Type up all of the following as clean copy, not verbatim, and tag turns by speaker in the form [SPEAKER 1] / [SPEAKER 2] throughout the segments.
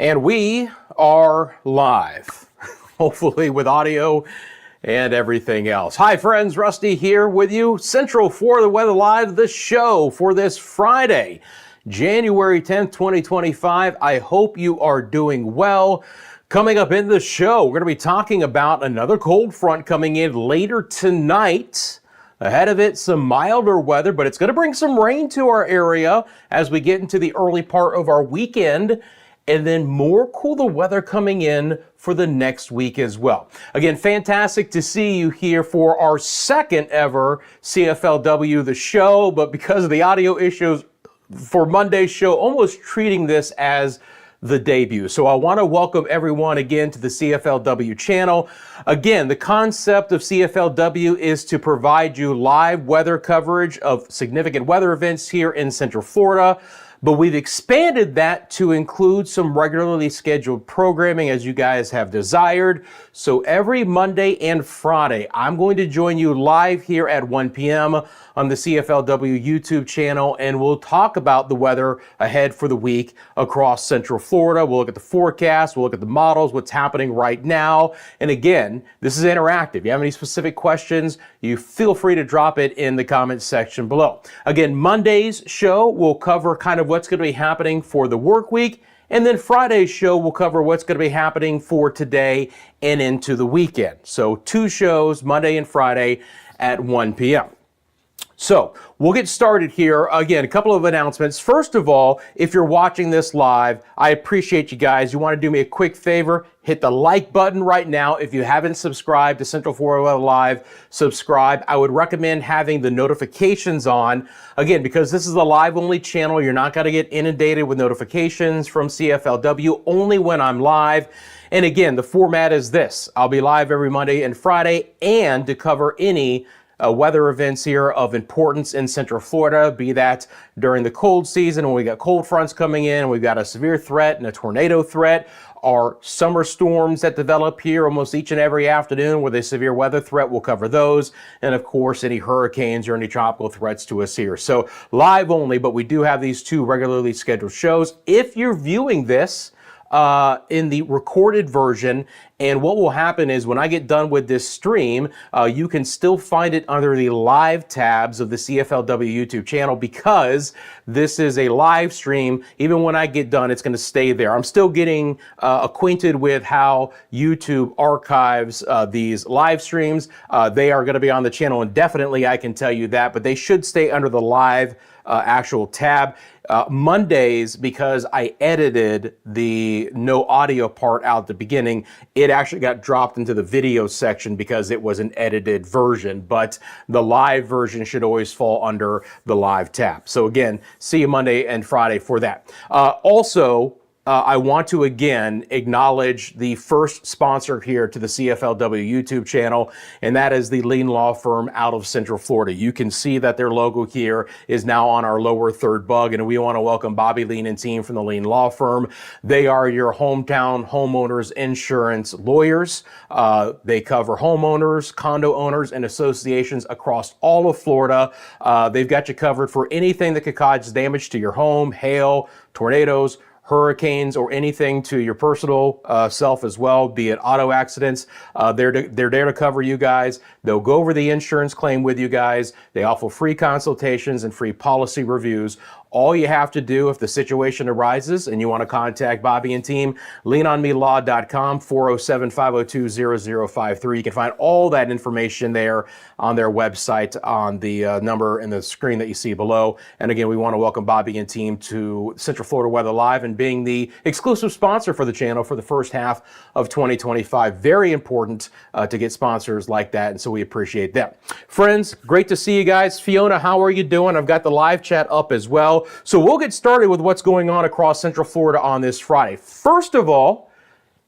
[SPEAKER 1] And we are live, hopefully with audio and everything else. Hi friends, Rusty here with you. Central Florida Weather Live, the show for this Friday, January 10th, 2025. I hope you are doing well. Coming up in the show, we're going to be talking about another cold front coming in later tonight. Ahead of it, some milder weather, but it's going to bring some rain to our area as we get into the early part of our weekend. And then more cooler weather coming in for the next week as well. Again, fantastic to see you here for our second ever CFLW The Show, but because of the audio issues for Monday's show, almost treating this as the debut. So I want to welcome everyone again to the CFLW channel. Again, the concept of CFLW is to provide you live weather coverage of significant weather events here in Central Florida. But we've expanded that to include some regularly scheduled programming as you guys have desired. So every Monday and Friday, I'm going to join you live here at 1 p.m. on the CFLW YouTube channel, and we'll talk about the weather ahead for the week across Central Florida. We'll look at the forecast, we'll look at the models, what's happening right now. And again, this is interactive. If you have any specific questions, you feel free to drop it in the comments section below. Again, Monday's show will cover kind of what's going to be happening for the work week. And then Friday's show will cover what's going to be happening for today and into the weekend. So 2 shows, Monday and Friday at 1 p.m. So we'll get started here. Again, a couple of announcements. First of all, if you're watching this live, I appreciate you guys. You want to do me a quick favor, hit the like button right now. If you haven't subscribed to Central Florida Weather Live, subscribe. I would recommend having the notifications on. Again, because this is a live only channel, you're not going to get inundated with notifications from CFLW only when I'm live. And again, the format is this. I'll be live every Monday and Friday, and to cover any weather events here of importance in Central Florida, be that during the cold season when we got cold fronts coming in, we've got a severe threat and a tornado threat, our summer storms that develop here almost each and every afternoon with a severe weather threat, we'll cover those. And of course, any hurricanes or any tropical threats to us here. So live only, but we do have these 2 regularly scheduled shows. If you're viewing this in the recorded version, and what will happen is when I get done with this stream, you can still find it under the live tabs of the CFLW YouTube channel, because this is a live stream. Even when I get done, it's going to stay there. I'm still getting acquainted with how YouTube archives these live streams. They are going to be on the channel indefinitely, I can tell you that, but they should stay under the live actual tab. Mondays, because I edited the no audio part out at the beginning, it actually got dropped into the video section because it was an edited version, but the live version should always fall under the live tab. So again, see you Monday and Friday for that. I want to again acknowledge the first sponsor here to the CFLW YouTube channel, and that is the Lean Law Firm out of Central Florida. You can see that their logo here is now on our lower third bug, and we want to welcome Bobby Lean and team from the Lean Law Firm. They are your hometown homeowners insurance lawyers. They cover homeowners, condo owners, and associations across all of Florida. They've got you covered for anything that could cause damage to your home, hail, tornadoes, hurricanes, or anything to your personal self as well, be it auto accidents. They're there to cover you guys. They'll go over the insurance claim with you guys. They offer free consultations and free policy reviews. All you have to do if the situation arises and you want to contact Bobby and team, leanonmelaw.com, 407-502-0053. You can find all that information there on their website on the number in the screen that you see below. And again, we want to welcome Bobby and team to Central Florida Weather Live and being the exclusive sponsor for the channel for the first half of 2025. Very important to get sponsors like that, and so we appreciate them. Friends, great to see you guys. Fiona, how are you doing? I've got the live chat up as well. So we'll get started with what's going on across Central Florida on this Friday. First of all,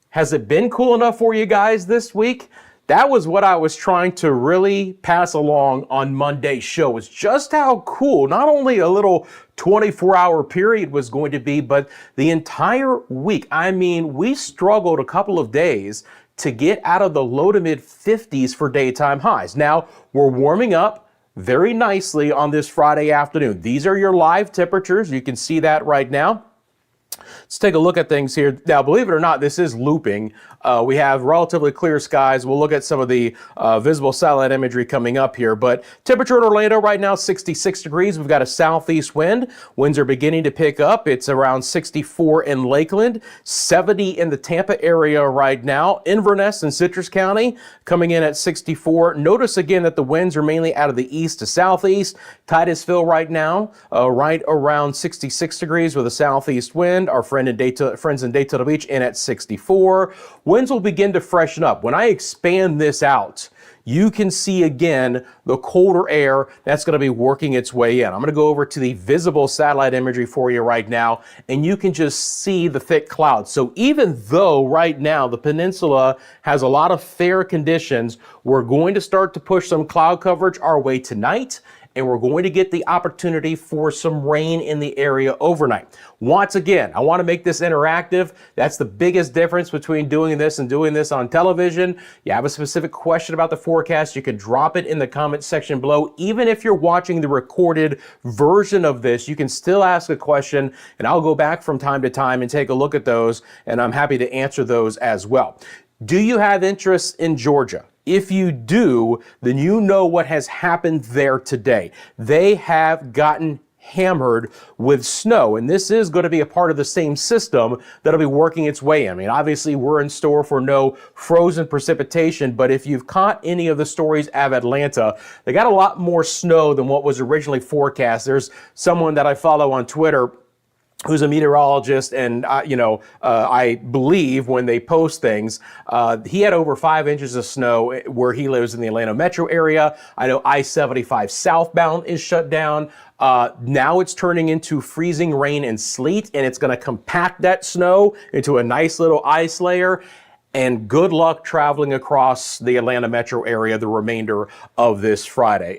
[SPEAKER 1] has it been cool enough for you guys this week? That was what I was trying to really pass along on Monday's show, was just how cool not only a little 24-hour period was going to be, but the entire week. I mean, we struggled a couple of days to get out of the low to mid 50s for daytime highs. Now, we're warming up very nicely on this Friday afternoon. These are your live temperatures. You can see that right now. Let's take a look at things here. Now, believe it or not, this is looping. We have relatively clear skies. We'll look at some of the visible satellite imagery coming up here. But temperature in Orlando right now, 66 degrees. We've got a southeast wind. Winds are beginning to pick up. It's around 64 in Lakeland, 70 in the Tampa area right now. Inverness and Citrus County coming in at 64. Notice again that the winds are mainly out of the east to southeast. Titusville right now, right around 66 degrees with a southeast wind. Our friends in Daytona Beach in at 64. Winds will begin to freshen up. When I expand this out, you can see again the colder air that's going to be working its way in. I'm going to go over to the visible satellite imagery for you right now, and you can just see the thick clouds. So even though right now the peninsula has a lot of fair conditions, we're going to start to push some cloud coverage our way tonight, and we're going to get the opportunity for some rain in the area overnight. Once again, I want to make this interactive. That's the biggest difference between doing this and doing this on television. You have a specific question about the forecast, you can drop it in the comment section below. Even if you're watching the recorded version of this, you can still ask a question, and I'll go back from time to time and take a look at those, and I'm happy to answer those as well. Do you have interest in Georgia? If you do, then you know what has happened there today. They have gotten hammered with snow, and this is going to be a part of the same system that'll be working its way in. I mean, obviously we're in store for no frozen precipitation, but if you've caught any of the stories of Atlanta, they got a lot more snow than what was originally forecast. There's someone that I follow on Twitter who's a meteorologist, and I believe when they post things, he had over 5 inches of snow where he lives in the Atlanta metro area. I know I-75 southbound is shut down. Now it's turning into freezing rain and sleet, and it's going to compact that snow into a nice little ice layer. And good luck traveling across the Atlanta metro area the remainder of this Friday.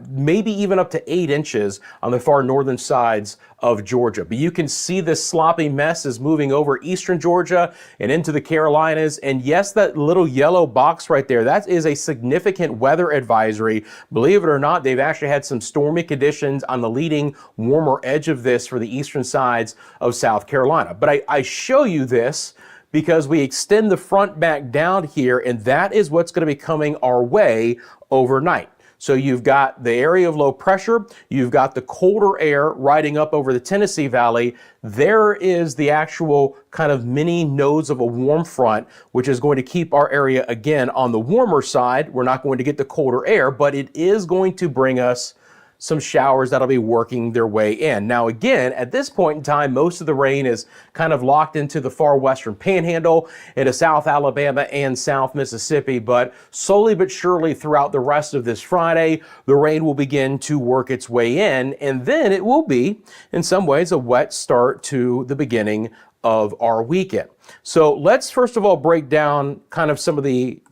[SPEAKER 1] Maybe even up to 8 inches on the far northern sides of Georgia. But you can see this sloppy mess is moving over eastern Georgia and into the Carolinas. And yes, that little yellow box right there, that is a significant weather advisory. Believe it or not, they've actually had some stormy conditions on the leading warmer edge of this for the eastern sides of South Carolina. But I show you this because we extend the front back down here, and that is what's going to be coming our way overnight. So you've got the area of low pressure, you've got the colder air riding up over the Tennessee Valley. There is the actual kind of mini nodes of a warm front, which is going to keep our area again on the warmer side. We're not going to get the colder air, but it is going to bring us some showers that'll be working their way in. Now again, at this point in time, most of the rain is kind of locked into the far western panhandle, into South Alabama and South Mississippi, but slowly but surely throughout the rest of this Friday, the rain will begin to work its way in, and then it will be, in some ways, a wet start to the beginning of our weekend. So let's first of all break down kind of some of the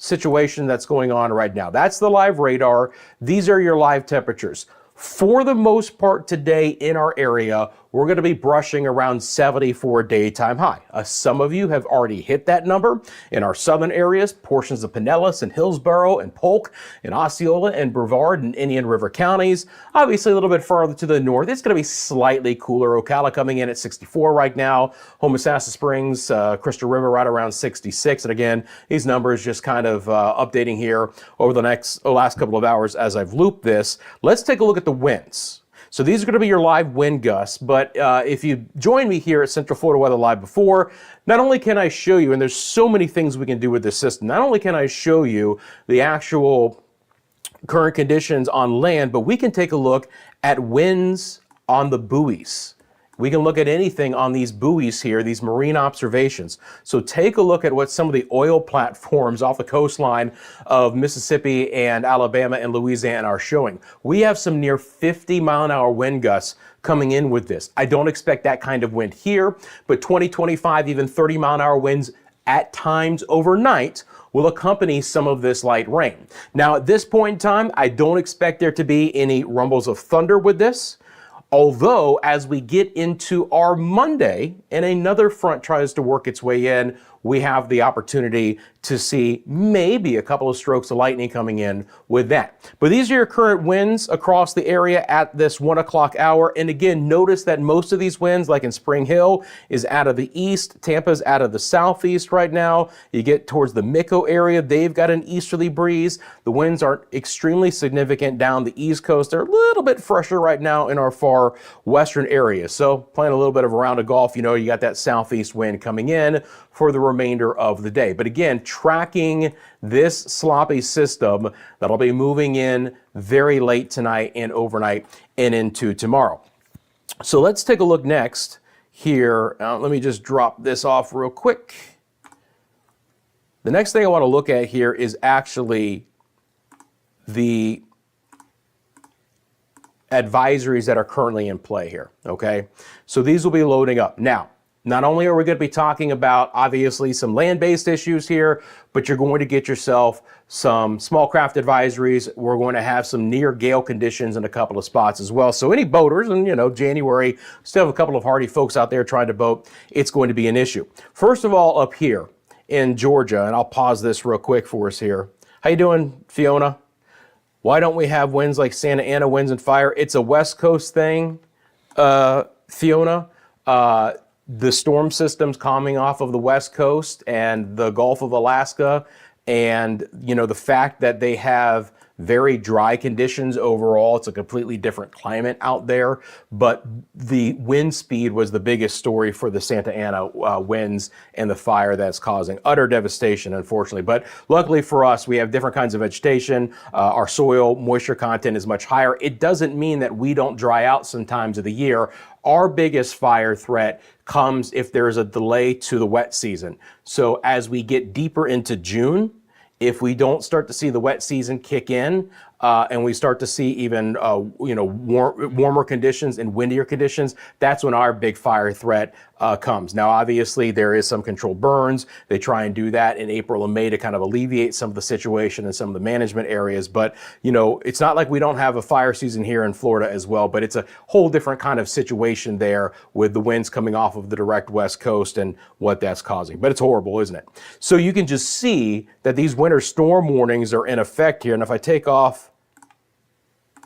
[SPEAKER 1] situation that's going on right now. That's the live radar. These are your live temperatures. For the most part today in our area, we're going to be brushing around 70 for a daytime high. Some of you have already hit that number in our southern areas, portions of Pinellas and Hillsborough and Polk and Osceola and Brevard and Indian River counties. Obviously a little bit farther to the north, it's going to be slightly cooler. Ocala coming in at 64 right now. Homosassa Springs, Crystal River right around 66. And again, these numbers just kind of updating here over the last couple of hours as I've looped this. Let's take a look at the winds. So these are going to be your live wind gusts, but if you joined me here at Central Florida Weather Live before, not only can I show you, and there's so many things we can do with this system, not only can I show you the actual current conditions on land, but we can take a look at winds on the buoys. We can look at anything on these buoys here, these marine observations. So take a look at what some of the oil platforms off the coastline of Mississippi and Alabama and Louisiana are showing. We have some near 50-mile-an-hour wind gusts coming in with this. I don't expect that kind of wind here, but 20, 25, even 30-mile-an-hour winds at times overnight will accompany some of this light rain. Now, at this point in time, I don't expect there to be any rumbles of thunder with this. Although, as we get into our Monday and another front tries to work its way in, we have the opportunity to see maybe a couple of strokes of lightning coming in with that. But these are your current winds across the area at this 1 o'clock hour. And again, notice that most of these winds, like in Spring Hill, is out of the east. Tampa's out of the southeast right now. You get towards the Mico area, they've got an easterly breeze. The winds aren't extremely significant down the east coast. They're a little bit fresher right now in our far western areas. So playing a little bit of a round of golf, you know, you got that southeast wind coming in for the remainder of the day. But again, tracking this sloppy system that'll be moving in very late tonight and overnight and into tomorrow. So let's take a look next here. Let me just drop this off real quick. The next thing I want to look at here is actually the advisories that are currently in play here, okay? So these will be loading up. Now, not only are we going to be talking about, obviously, some land-based issues here, but you're going to get yourself some small craft advisories. We're going to have some near gale conditions in a couple of spots as well. So any boaters, and you know, January, still have a couple of hardy folks out there trying to boat, it's going to be an issue. First of all, up here in Georgia, and I'll pause this real quick for us here. How you doing, Fiona? Why don't we have winds like Santa Ana winds and fire? It's a West Coast thing, Fiona. The storm system's coming off of the West Coast and the Gulf of Alaska, and you know, the fact that they have very dry conditions overall. It's a completely different climate out there, but the wind speed was the biggest story for the Santa Ana winds and the fire that's causing utter devastation, unfortunately. But luckily for us, we have different kinds of vegetation. Our soil moisture content is much higher. It doesn't mean that we don't dry out some times of the year. Our biggest fire threat comes if there's a delay to the wet season. So as we get deeper into June, if we don't start to see the wet season kick in, and we start to see even warmer conditions and windier conditions, that's when our big fire threat comes. Now, obviously, there is some controlled burns. They try and do that in April and May to kind of alleviate some of the situation in some of the management areas. But, you know, it's not like we don't have a fire season here in Florida as well, but it's a whole different kind of situation there with the winds coming off of the direct West Coast and what that's causing. But it's horrible, isn't it? So you can just see that these winter storm warnings are in effect here. And if I take off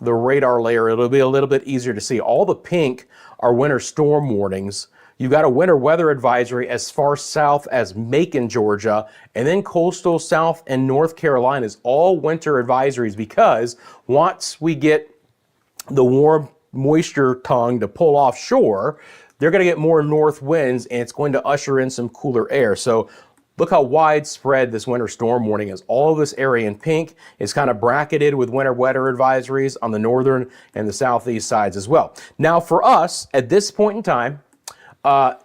[SPEAKER 1] the radar layer, it'll be a little bit easier to see. All the pink are winter storm warnings. You've got a winter weather advisory as far south as Macon, Georgia, and then coastal South and North Carolina is all winter advisories, because once we get the warm moisture tongue to pull offshore, they're going to get more north winds, and it's going to usher in some cooler air. So look how widespread this winter storm warning is. All of this area in pink is kind of bracketed with winter weather advisories on the northern and the southeast sides as well. Now for us, at this point in time,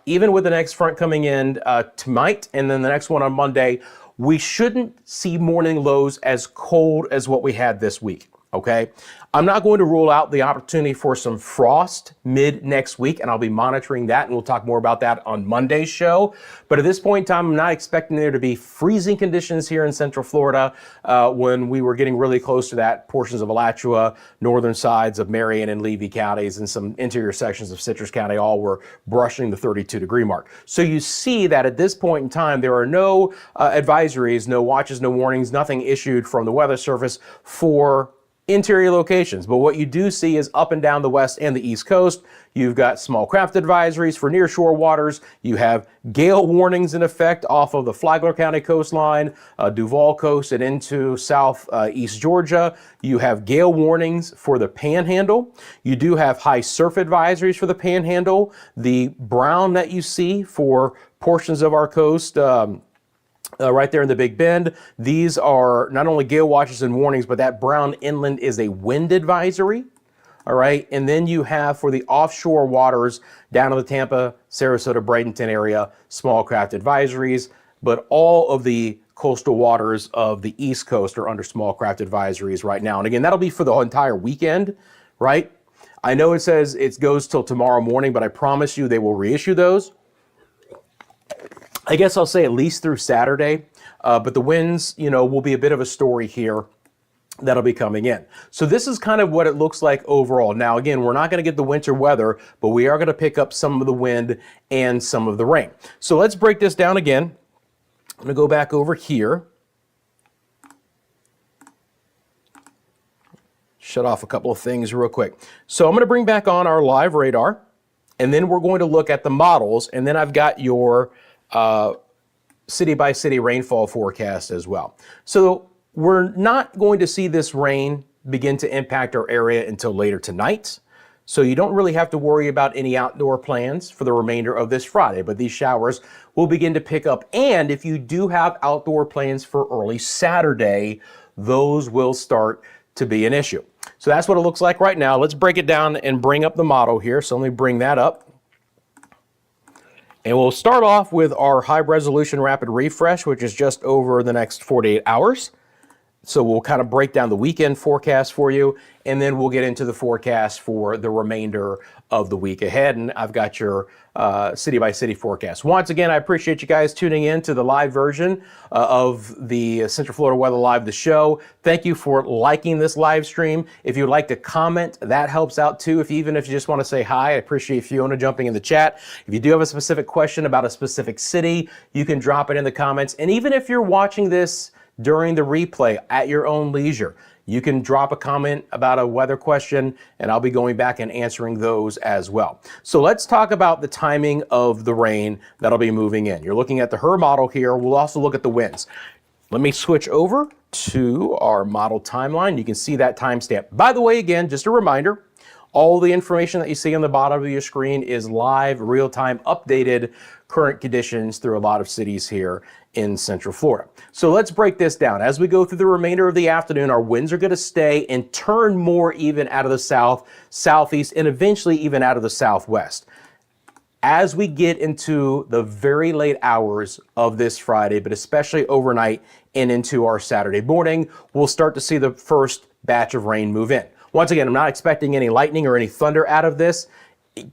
[SPEAKER 1] even with the next front coming in tonight and then the next one on Monday, we shouldn't see morning lows as cold as what we had this week, okay? I'm not going to rule out the opportunity for some frost mid next week, and I'll be monitoring that, and we'll talk more about that on Monday's show. But at this point in time, I'm not expecting there to be freezing conditions here in Central Florida when we were getting really close to that. Portions of Alachua, northern sides of Marion and Levy counties, and some interior sections of Citrus County all were brushing the 32-degree mark. So you see that at this point in time, there are no advisories, no watches, no warnings, nothing issued from the Weather Service for interior locations. But what you do see is up and down the west and the east coast, you've got small craft advisories for near shore waters. You have gale warnings in effect off of the Flagler County coastline, Duval coast, and into southeast Georgia. You have gale warnings for the Panhandle. You do have high surf advisories for the Panhandle. The brown that you see for portions of our coast, right there in the Big Bend. These are not only gale watches and warnings, but that brown inland is a wind advisory. All right. And then you have for the offshore waters down in the Tampa, Sarasota, Bradenton area, small craft advisories. But all of the coastal waters of the East Coast are under small craft advisories right now. And again, that'll be for the entire weekend, right? I know it says it goes till tomorrow morning, but I promise you they will reissue those. I guess I'll say at least through Saturday, but the winds, you know, will be a bit of a story here that'll be coming in. So this is kind of what it looks like overall. Now, again, we're not going to get the winter weather, but we are going to pick up some of the wind and some of the rain. So let's break this down again. I'm gonna go back over here. Shut off a couple of things real quick. So I'm gonna bring back on our live radar, and then we're going to look at the models, and then I've got your city by city rainfall forecast as well. So we're not going to see this rain begin to impact our area until later tonight. So you don't really have to worry about any outdoor plans for the remainder of this Friday, but these showers will begin to pick up. And if you do have outdoor plans for early Saturday, those will start to be an issue. So that's what it looks like right now. Let's break it down and bring up the model here. So let me bring that up. And we'll start off with our high resolution rapid refresh, which is just over the next 48 hours. So we'll kind of break down the weekend forecast for you, and then we'll get into the forecast for the remainder of the week ahead. And I've got your city by city forecast. Once again, I appreciate you guys tuning in to the live version of the Central Florida Weather Live, the show. Thank you for liking this live stream. If you'd like to comment, that helps out too. Even if you just want to say hi, I appreciate Fiona jumping in the chat. If you do have a specific question about a specific city, you can drop it in the comments. And even if you're watching this during the replay at your own leisure, you can drop a comment about a weather question, and I'll be going back and answering those as well. So let's talk about the timing of the rain that'll be moving in. You're looking at the HRRR model here. We'll also look at the winds. Let me switch over to our model timeline. You can see that timestamp. By the way, again, just a reminder, all the information that you see on the bottom of your screen is live, real-time, updated current conditions through a lot of cities here in Central Florida. So let's break this down. As we go through the remainder of the afternoon, our winds are going to stay and turn more even out of the south, southeast, and eventually even out of the southwest. As we get into the very late hours of this Friday, but especially overnight and into our Saturday morning, we'll start to see the first batch of rain move in. Once again, I'm not expecting any lightning or any thunder out of this.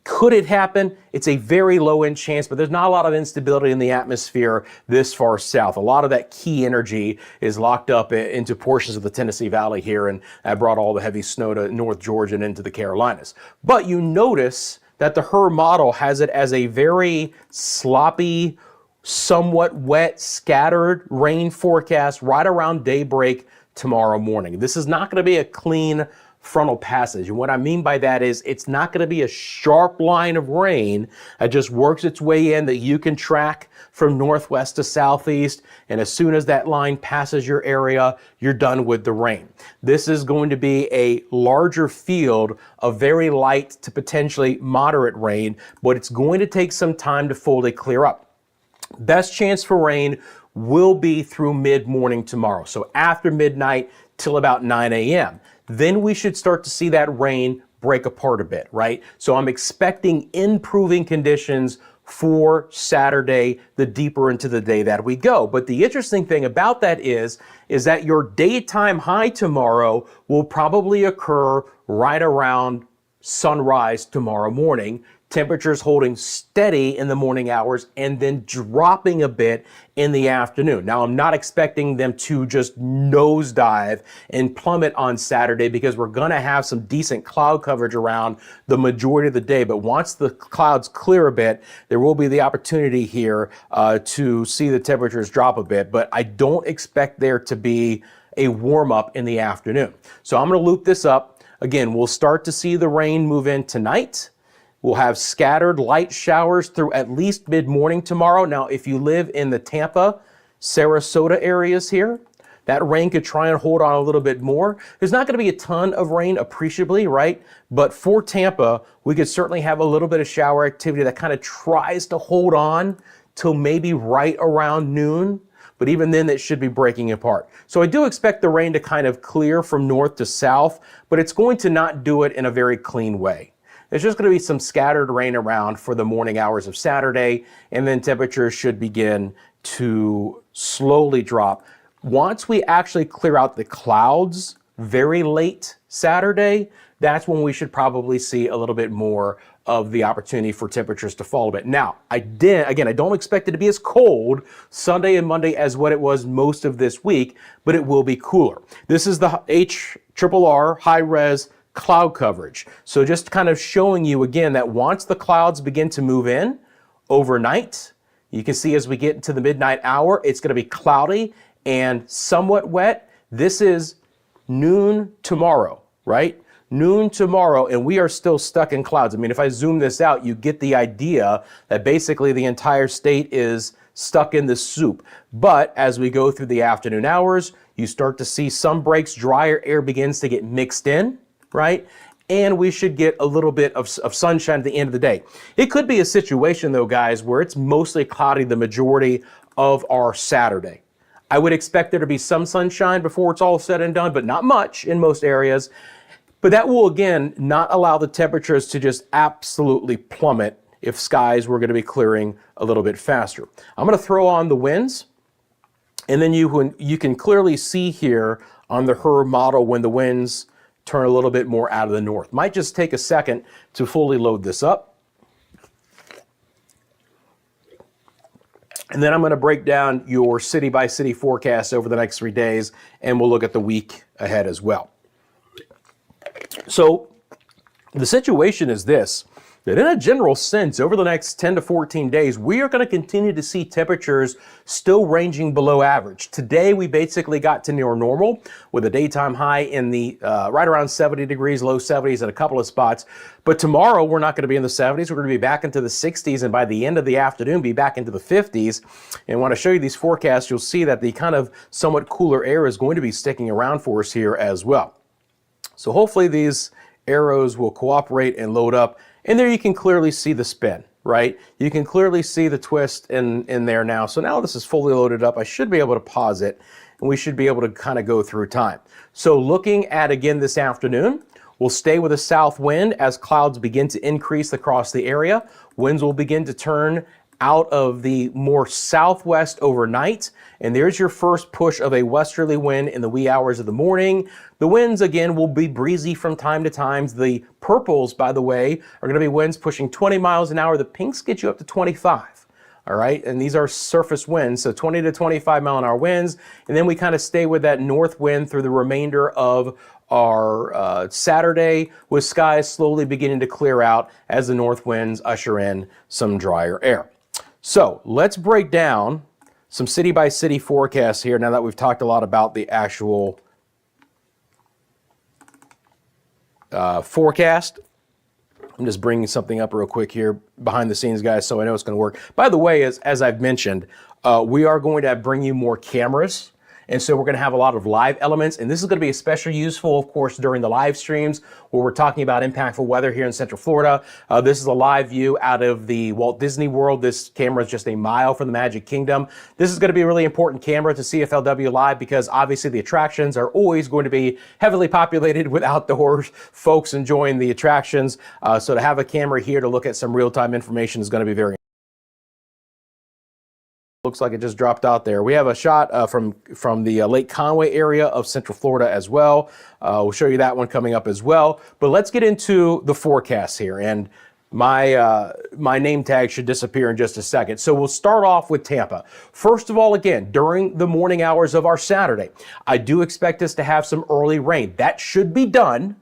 [SPEAKER 1] Could it happen? It's a very low end chance, but there's not a lot of instability in the atmosphere this far south. A lot of that key energy is locked up into portions of the Tennessee Valley here, and that brought all the heavy snow to North Georgia and into the Carolinas. But you notice that the HRRR model has it as a very sloppy, somewhat wet, scattered rain forecast right around daybreak tomorrow morning. This is not going to be a clean frontal passage. And what I mean by that is it's not going to be a sharp line of rain that just works its way in that you can track from northwest to southeast. And as soon as that line passes your area, you're done with the rain. This is going to be a larger field of very light to potentially moderate rain, but it's going to take some time to fully clear up. Best chance for rain will be through mid-morning tomorrow. So after midnight till about 9 a.m. Then we should start to see that rain break apart a bit, right? So I'm expecting improving conditions for Saturday, the deeper into the day that we go. But the interesting thing about that is that your daytime high tomorrow will probably occur right around sunrise tomorrow morning. Temperatures holding steady in the morning hours and then dropping a bit in the afternoon. Now, I'm not expecting them to just nosedive and plummet on Saturday because we're going to have some decent cloud coverage around the majority of the day. But once the clouds clear a bit, there will be the opportunity here to see the temperatures drop a bit. But I don't expect there to be a warm up in the afternoon. So I'm going to loop this up. Again, we'll start to see the rain move in tonight. We'll have scattered light showers through at least mid-morning tomorrow. Now, if you live in the Tampa, Sarasota areas here, that rain could try and hold on a little bit more. There's not going to be a ton of rain appreciably, right? But for Tampa, we could certainly have a little bit of shower activity that kind of tries to hold on till maybe right around noon. But even then, it should be breaking apart. So I do expect the rain to kind of clear from north to south, but it's going to not do it in a very clean way. There's just going to be some scattered rain around for the morning hours of Saturday, and then temperatures should begin to slowly drop. Once we actually clear out the clouds very late Saturday, that's when we should probably see a little bit more of the opportunity for temperatures to fall a bit. Now, I don't expect it to be as cold Sunday and Monday as what it was most of this week, but it will be cooler. This is the HRRR high-res cloud coverage. So just kind of showing you again that once the clouds begin to move in overnight, You can see as we get into the midnight hour, it's going to be cloudy and somewhat wet. This is noon tomorrow, right? Noon tomorrow, and we are still stuck in clouds. I mean, if I zoom this out, you get the idea that basically the entire state is stuck in the soup. But as we go through the afternoon hours, you start to see some breaks, drier air begins to get mixed in, right? And we should get a little bit of sunshine at the end of the day. It could be a situation though, guys, where it's mostly cloudy the majority of our Saturday. I would expect there to be some sunshine before it's all said and done, but not much in most areas. But that will, again, not allow the temperatures to just absolutely plummet if skies were going to be clearing a little bit faster. I'm going to throw on the winds, and then you can clearly see here on the HRR model when the winds turn a little bit more out of the north. Might just take a second to fully load this up. And then I'm going to break down your city by city forecast over the next 3 days, and we'll look at the week ahead as well. So the situation is this, that in a general sense, over the next 10 to 14 days, we are going to continue to see temperatures still ranging below average. Today, we basically got to near normal with a daytime high in the right around 70 degrees, low 70s at a couple of spots. But tomorrow, we're not going to be in the 70s. We're going to be back into the 60s, and by the end of the afternoon, be back into the 50s. And when I show you these forecasts, you'll see that the kind of somewhat cooler air is going to be sticking around for us here as well. So hopefully these arrows will cooperate and load up. And there you can clearly see the spin, right? You can clearly see the twist in there now. So now this is fully loaded up. I should be able to pause it, and we should be able to kind of go through time. So looking at, again, this afternoon, we'll stay with a south wind as clouds begin to increase across the area. Winds will begin to turn out of the more southwest overnight, and there's your first push of a westerly wind in the wee hours of the morning. The winds, again, will be breezy from time to time. The purples, by the way, are going to be winds pushing 20 miles an hour. The pinks get you up to 25. All right, and these are surface winds, so 20 to 25 mile an hour winds, and then we kind of stay with that north wind through the remainder of our Saturday, with skies slowly beginning to clear out as the north winds usher in some drier air. So let's break down some city by city forecasts here now that we've talked a lot about the actual forecast. I'm just bringing something up real quick here behind the scenes, guys, so I know it's going to work. By the way, as I've mentioned, we are going to bring you more cameras. And so we're going to have a lot of live elements, and this is going to be especially useful, of course, during the live streams where we're talking about impactful weather here in Central Florida. This is a live view out of the Walt Disney World. This camera is just a mile from the Magic Kingdom. This is going to be a really important camera to CFLW Live because obviously the attractions are always going to be heavily populated with outdoor folks enjoying the attractions. So to have a camera here to look at some real-time information is going to be very looks like it just dropped out there. We have a shot from the Lake Conway area of Central Florida as well. We'll show you that one coming up as well. But let's get into the forecast here. And my name tag should disappear in just a second. So we'll start off with Tampa. First of all, again, during the morning hours of our Saturday, I do expect us to have some early rain. That should be done,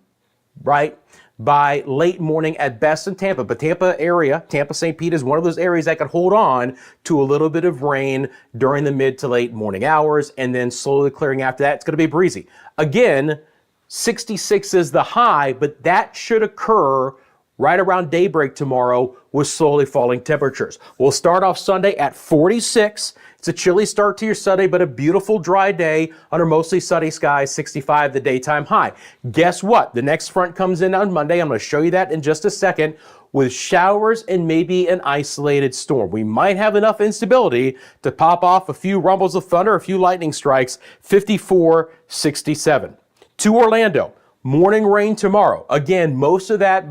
[SPEAKER 1] right, by late morning at best in Tampa. But Tampa area, Tampa-St. Pete is one of those areas that could hold on to a little bit of rain during the mid to late morning hours, and then slowly clearing after that. It's going to be breezy. Again, 66 is the high, but that should occur right around daybreak tomorrow with slowly falling temperatures. We'll start off Sunday at 46. It's a chilly start to your Sunday, but a beautiful dry day under mostly sunny skies, 65 the daytime high. Guess what? The next front comes in on Monday. I'm going to show you that in just a second, with showers and maybe an isolated storm. We might have enough instability to pop off a few rumbles of thunder, a few lightning strikes, 54, 67. To Orlando. Morning rain tomorrow. Again, most of that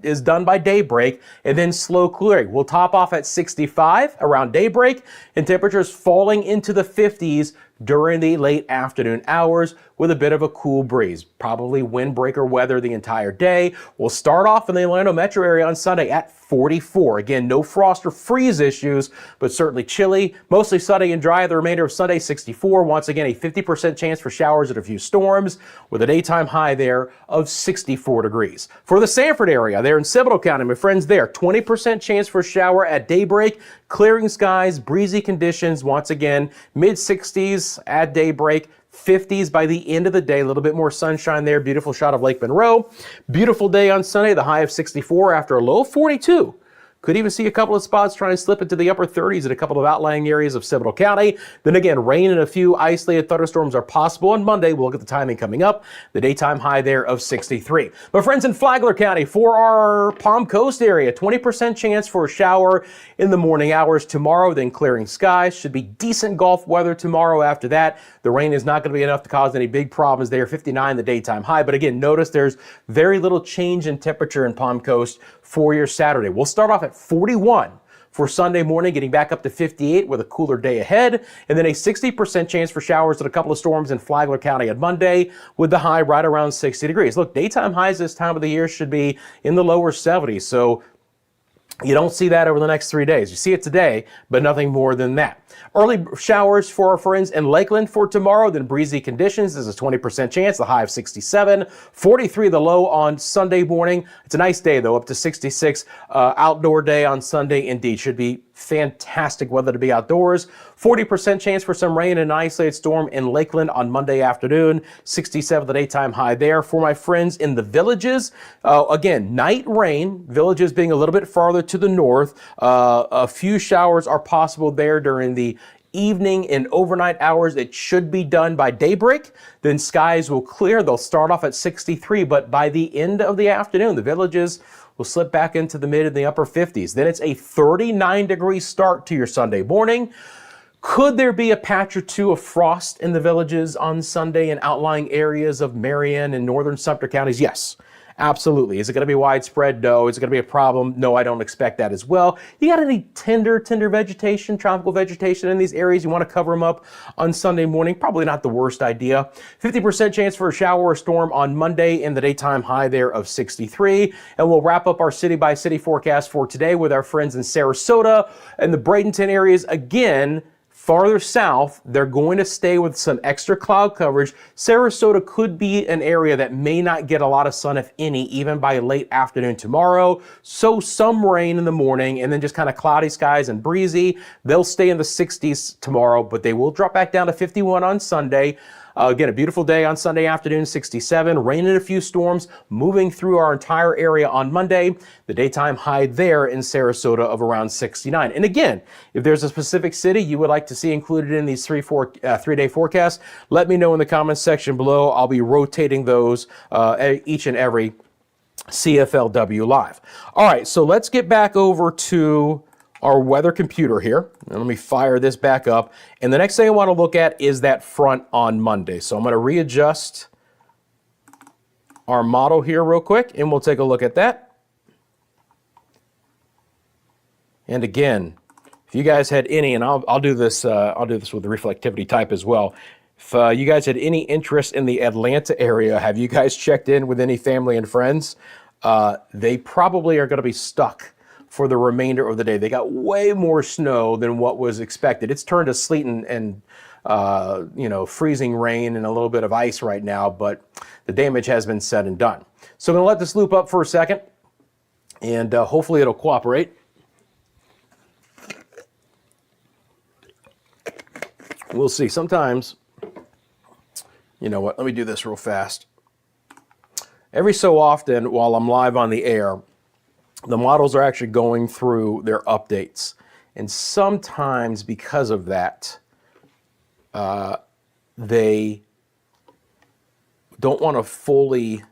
[SPEAKER 1] is done by daybreak, and then slow clearing. We'll top off at 65 around daybreak, and temperatures falling into the 50s during the late afternoon hours with a bit of a cool breeze. Probably windbreaker weather the entire day. We'll start off in the Orlando metro area on Sunday at 44. Again, no frost or freeze issues, but certainly chilly. Mostly sunny and dry the remainder of Sunday, 64. Once again, a 50% chance for showers and a few storms with a daytime high there of 64 degrees. For the Sanford area, there in Seminole County, my friends there, 20% chance for a shower at daybreak. Clearing skies, breezy conditions. Once again, mid-60s at daybreak. 50s by the end of the day, a little bit more sunshine there. Beautiful shot of Lake Monroe. Beautiful day on Sunday, the high of 64 after a low of 42. Could even see a couple of spots trying to slip into the upper 30s in a couple of outlying areas of Seminole County. Then again, rain and a few isolated thunderstorms are possible on Monday. We'll look at the timing coming up. The daytime high there of 63. My friends in Flagler County, for our Palm Coast area, 20% chance for a shower in the morning hours tomorrow, then clearing skies. Should be decent Gulf weather tomorrow after that. The rain is not going to be enough to cause any big problems there. 59 the daytime high. But again, notice there's very little change in temperature in Palm Coast for your Saturday. We'll start off at 41 for Sunday morning, getting back up to 58 with a cooler day ahead, and then a 60% chance for showers and a couple of storms in Flagler County on Monday with the high right around 60 degrees. Look, daytime highs this time of the year should be in the lower 70s, so you don't see that over the next 3 days. You see it today, but nothing more than that. Early showers for our friends in Lakeland for tomorrow, then breezy conditions. There's a 20% chance, the high of 67. 43 the low on Sunday morning. It's a nice day, though, up to 66. Outdoor day on Sunday, indeed. Should be fantastic weather to be outdoors. 40% chance for some rain and an isolated storm in Lakeland on Monday afternoon. 67 the daytime high there. For my friends in the Villages, again, night rain. Villages being a little bit farther to the north. A few showers are possible there during the evening and overnight hours. It should be done by daybreak. Then skies will clear. They'll start off at 63, but by the end of the afternoon, the Villages will slip back into the mid and the upper 50s. Then it's a 39-degree start to your Sunday morning. Could there be a patch or two of frost in the Villages on Sunday in outlying areas of Marion and northern Sumter counties? Yes, absolutely. Is it going to be widespread? No. Is it going to be a problem? No, I don't expect that as well. You got any tender vegetation, tropical vegetation in these areas? You want to cover them up on Sunday morning? Probably not the worst idea. 50% chance for a shower or storm on Monday in the daytime high there of 63. And we'll wrap up our city-by-city forecast for today with our friends in Sarasota and the Bradenton areas. Again, farther south, they're going to stay with some extra cloud coverage. Sarasota could be an area that may not get a lot of sun, if any, even by late afternoon tomorrow. So some rain in the morning and then just kind of cloudy skies and breezy. They'll stay in the 60s tomorrow, but they will drop back down to 51 on Sunday. Again, a beautiful day on Sunday afternoon, 67. Rain and a few storms moving through our entire area on Monday. The daytime high there in Sarasota of around 69. And again, if there's a specific city you would like to see included in these three-day forecasts, let me know in the comments section below. I'll be rotating those each and every CFLW live. All right, so let's get back over to our weather computer here. And let me fire this back up. And the next thing I want to look at is that front on Monday. So I'm going to readjust our model here real quick, and we'll take a look at that. And again, if you guys had any, and I'll do this with the reflectivity type as well. If you guys had any interest in the Atlanta area, have you guys checked in with any family and friends? They probably are going to be stuck for the remainder of the day. They got way more snow than what was expected. It's turned to sleet and freezing rain and a little bit of ice right now, but the damage has been said and done. So I'm gonna let this loop up for a second, and hopefully it'll cooperate. We'll see. Sometimes, you know what, let me do this real fast. Every so often, while I'm live on the air, the models are actually going through their updates. And sometimes because of that, they don't want to fully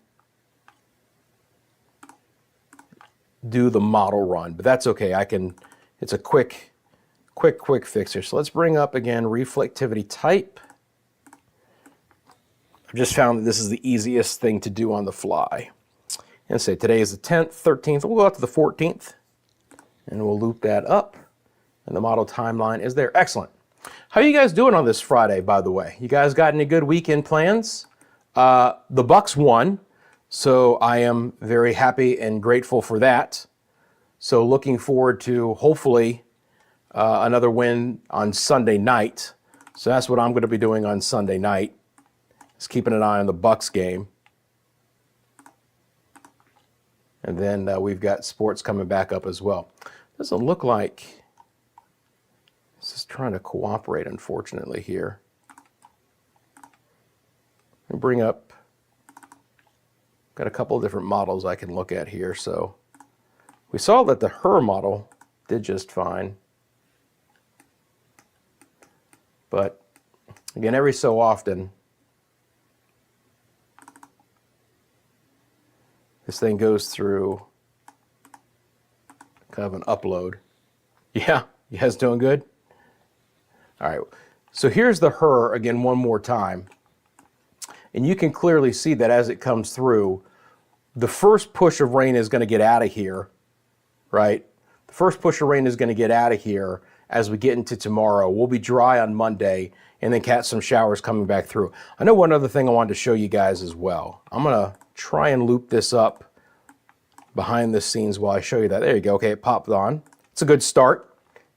[SPEAKER 1] do the model run, but that's okay. It's a quick fix here. So let's bring up again reflectivity type. I've just found that this is the easiest thing to do on the fly. And say today is the 10th, 13th, we'll go out to the 14th, and we'll loop that up, and the model timeline is there. Excellent. How you guys doing on this Friday, by the way? You guys got any good weekend plans? The Bucks won, so I am very happy and grateful for that. So looking forward to hopefully another win on Sunday night. So that's what I'm going to be doing on Sunday night, is keeping an eye on the Bucks game. And then we've got sports coming back up as well. Doesn't look like this is trying to cooperate, unfortunately, here. And bring up, got a couple of different models I can look at here. So we saw that the Her model did just fine. But again, every so often, this thing goes through kind of an upload. Yeah, you guys doing good? All right, so here's the Her again one more time. And you can clearly see that as it comes through, the first push of rain is going to get out of here, right? The first push of rain is going to get out of here as we get into tomorrow. We'll be dry on Monday and then catch some showers coming back through. I know one other thing I wanted to show you guys as well. I'm going to try and loop this up behind the scenes while I show you that. There you go. Okay, it popped on. It's a good start.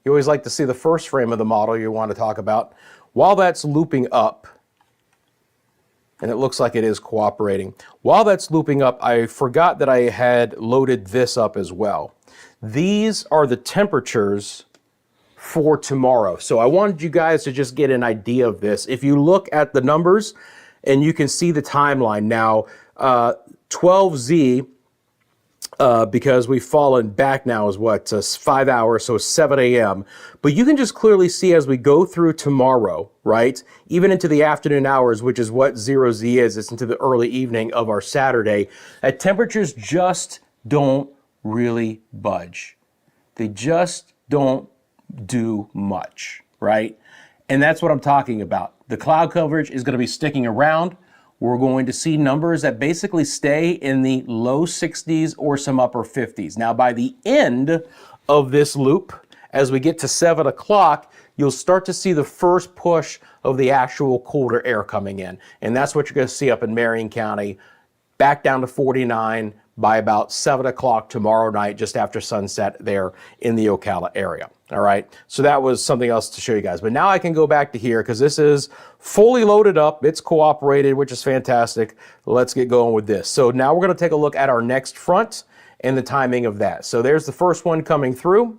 [SPEAKER 1] You always like to see the first frame of the model you want to talk about. While that's looping up, and it looks like it is cooperating. While that's looping up, I forgot that I had loaded this up as well. These are the temperatures for tomorrow. So I wanted you guys to just get an idea of this. If you look at the numbers, and you can see the timeline now, 12Z, because we've fallen back now is what, 5 hours, so 7 a.m. But you can just clearly see as we go through tomorrow, right, even into the afternoon hours, which is what 0Z is, it's into the early evening of our Saturday, that temperatures just don't really budge. They just don't do much, right? And that's what I'm talking about. The cloud coverage is going to be sticking around. We're going to see numbers that basically stay in the low 60s or some upper 50s. Now, by the end of this loop, as we get to 7 o'clock, you'll start to see the first push of the actual colder air coming in. And that's what you're going to see up in Marion County, back down to 49 by about 7 o'clock tomorrow night, just after sunset there in the Ocala area. All right, so that was something else to show you guys. But now I can go back to here because this is fully loaded up. It's cooperated, which is fantastic. Let's get going with this. So now we're going to take a look at our next front and the timing of that. So there's the first one coming through.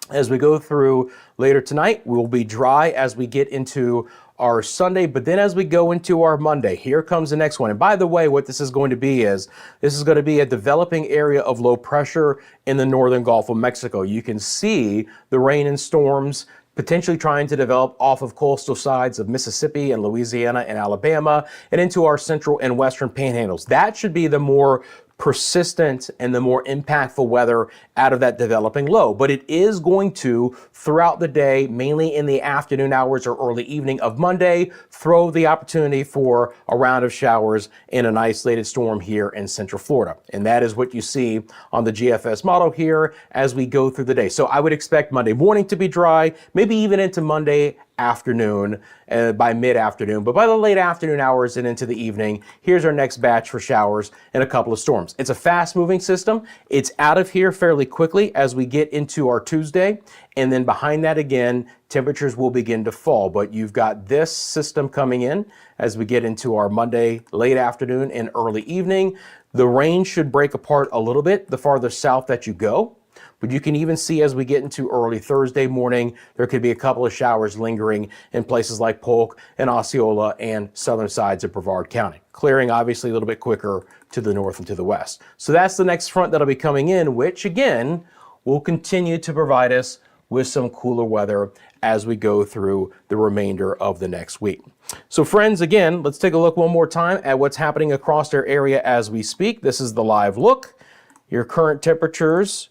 [SPEAKER 1] As we go through later tonight, we'll be dry as we get into our Sunday, but then as we go into our Monday, here comes the next one. And by the way, what this is going to be is, this is going to be a developing area of low pressure in the northern Gulf of Mexico. You can see the rain and storms potentially trying to develop off of coastal sides of Mississippi and Louisiana and Alabama and into our central and western panhandles. That should be the more persistent and the more impactful weather out of that developing low. But it is going to, throughout the day, mainly in the afternoon hours or early evening of Monday, throw the opportunity for a round of showers and an isolated storm here in Central Florida. And that is what you see on the GFS model here as we go through the day. So I would expect Monday morning to be dry, maybe even into Monday afternoon, by mid-afternoon, but by the late afternoon hours and into the evening, here's our next batch for showers and a couple of storms. It's a fast-moving system. It's out of here fairly quickly as we get into our Tuesday, and then behind that again, temperatures will begin to fall. But you've got this system coming in as we get into our Monday late afternoon and early evening. The rain should break apart a little bit the farther south that you go. But you can even see as we get into early Thursday morning, there could be a couple of showers lingering in places like Polk and Osceola and southern sides of Brevard County, clearing obviously a little bit quicker to the north and to the west. So that's the next front that'll be coming in, which again will continue to provide us with some cooler weather as we go through the remainder of the next week. So friends, again, let's take a look one more time at what's happening across our area as we speak. This is the live look. Your current temperatures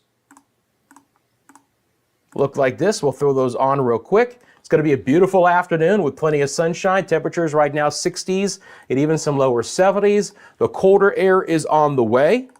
[SPEAKER 1] look like this. We'll throw those on real quick. It's going to be a beautiful afternoon with plenty of sunshine. Temperatures right now 60s and even some lower 70s. The colder air is on the way.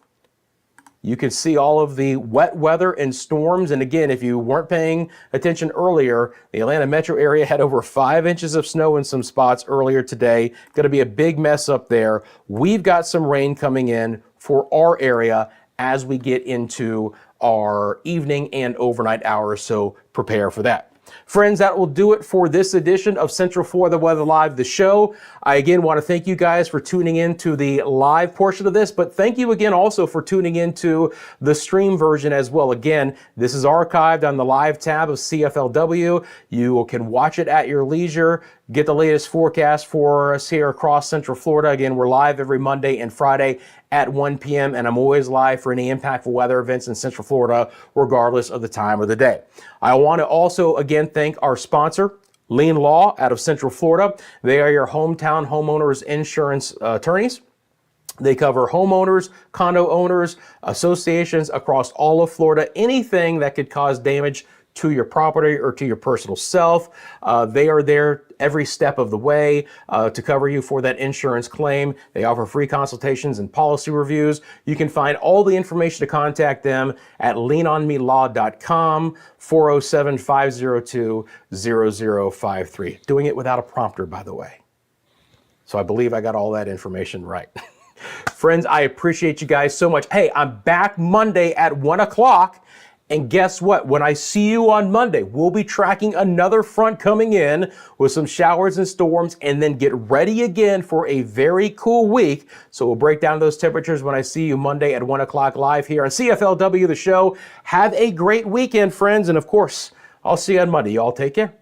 [SPEAKER 1] you can see all of the wet weather and storms. And again, if you weren't paying attention earlier, the Atlanta metro area had over 5 inches of snow in some spots earlier today. Going to be a big mess up there. We've got some rain coming in for our area as we get into our evening and overnight hours, so prepare for that. Friends, that will do it for this edition of Central Florida Weather Live, the show. I again want to thank you guys for tuning in to the live portion of this, but thank you again also for tuning into the stream version as well. Again, this is archived on the live tab of CFLW. You can watch it at your leisure. Get the latest forecast for us here across Central Florida. Again, we're live every Monday and Friday at 1 p.m. and I'm always live for any impactful weather events in Central Florida, regardless of the time of the day. I want to also again thank our sponsor, Lien Law out of Central Florida. They are your hometown homeowners insurance attorneys. They cover homeowners, condo owners, associations across all of Florida, anything that could cause damage to your property or to your personal self. They are there every step of the way to cover you for that insurance claim. They offer free consultations and policy reviews. You can find all the information to contact them at lienonmelaw.com, 407-502-0053. Doing it without a prompter, by the way. So I believe I got all that information right. Friends, I appreciate you guys so much. Hey, I'm back Monday at 1 o'clock. And guess what? When I see you on Monday, we'll be tracking another front coming in with some showers and storms and then get ready again for a very cool week. So we'll break down those temperatures when I see you Monday at 1 o'clock live here on CFLW, the show. Have a great weekend, friends. And of course, I'll see you on Monday. Y'all take care.